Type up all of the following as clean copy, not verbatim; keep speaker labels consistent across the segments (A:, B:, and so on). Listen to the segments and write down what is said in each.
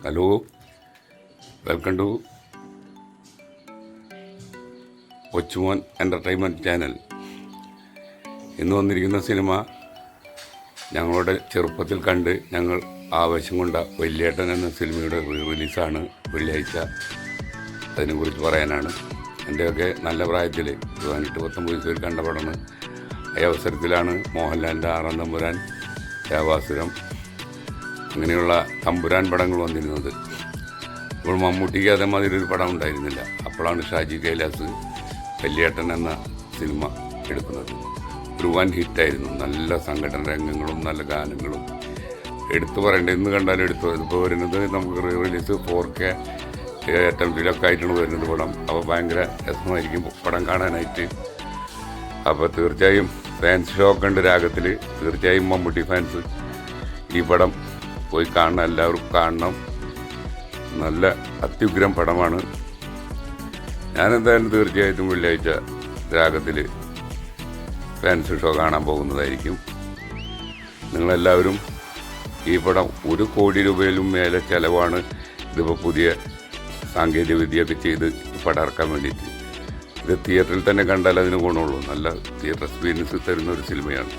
A: Hello, welcome to Kochumon entertainment channel. ഇന്ന് വന്നിരിക്കുന്ന cinema ഞങ്ങളുടെ ചെറുപ്പത്തിൽ കണ്ട് ഞങ്ങൾ ആവേശം കൊണ്ട വല്യേട്ടൻ എന്ന സിനിമയുടെ റിലീസാണ് വെള്ളിയാഴ്ച. അതിനെക്കുറിച്ച് പറയാനാണ്. എൻ്റെയൊക്കെ നല്ല പ്രായത്തിൽ 18-19 വയസ്സിൽ കണ്ട പടമാണ്. ഈ അവസരത്തിലാണ് മോഹൻലാലിൻ്റെ 6-ാം തമ്പുരാൻ, ദേവാസുരം അങ്ങനെയുള്ള തമ്പുരാൻ പടങ്ങൾ വന്നിരുന്നത്. അപ്പോൾ മമ്മൂട്ടിക്ക് അതേമാതിരി ഒരു പടം ഉണ്ടായിരുന്നില്ല. അപ്പോഴാണ് ഷാജി കൈലാസ് വല്യേട്ടൻ എന്ന സിനിമ എടുക്കുന്നത്. ഒരു വൻ ഹിറ്റായിരുന്നു. നല്ല സംഘടന രംഗങ്ങളും നല്ല ഗാനങ്ങളും എടുത്തു പറയേണ്ടത്. ഇന്ന് കണ്ടാലും എടുത്തു. ഇതിപ്പോൾ വരുന്നത് നമുക്ക് റിലീസ് 4K അറ്റംപ്റ്റിലൊക്കെ ആയിട്ടാണ് വരുന്നത് പടം. അപ്പോൾ ഭയങ്കര രസമായിരിക്കും പടം കാണാനായിട്ട്. അപ്പോൾ തീർച്ചയായും ഫാൻസ് ഷോ ഒക്കെ ഉണ്ട് രാഗത്തിൽ. തീർച്ചയായും മമ്മൂട്ടി ഫാൻസ് ഈ പടം പോയി കാണണം, എല്ലാവരും കാണണം. നല്ല അത്യുഗ്രം പടമാണ്. ഞാനെന്തായാലും തീർച്ചയായിട്ടും വെള്ളിയാഴ്ച രാഗത്തിൽ ഫാൻസ് ഷോ കാണാൻ പോകുന്നതായിരിക്കും. നിങ്ങളെല്ലാവരും ഈ പടം 1 കോടി രൂപയിലും മേലെ ചിലവാണ്. ഇതിപ്പോൾ പുതിയ സാങ്കേതിക വിദ്യയൊക്കെ ചെയ്ത് പടം ഇറക്കാൻ വേണ്ടിയിട്ട്. ഇത് തിയേറ്ററിൽ തന്നെ കണ്ടാൽ അതിന് ഗുണമുള്ളൂ. നല്ല തിയേറ്റർ എക്സ്പീരിയൻസ് തരുന്ന ഒരു സിനിമയാണ്.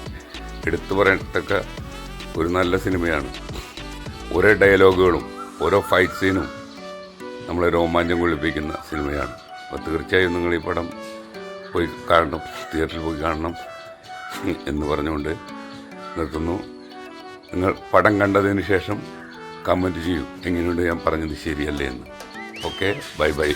A: എടുത്തു പറയത്തക്ക ഒരു നല്ല സിനിമയാണ്. ഓരോ ഡയലോഗുകളും ഓരോ ഫൈറ്റ് സീനും നമ്മളെ രോമാഞ്ചം കൊള്ളിപ്പിക്കുന്ന സിനിമയാണ്. അപ്പോൾ തീർച്ചയായും നിങ്ങൾ ഈ പടം പോയി കാണണം, തിയേറ്ററിൽ പോയി കാണണം എന്ന് പറഞ്ഞുകൊണ്ട് നിർത്തുന്നു. നിങ്ങൾ പടം കണ്ടതിന് ശേഷം കമൻറ്റ് ചെയ്യൂ, എങ്ങനെയുണ്ട് ഞാൻ പറഞ്ഞത് ശരിയല്ലേ എന്ന്. Okay, bye bye.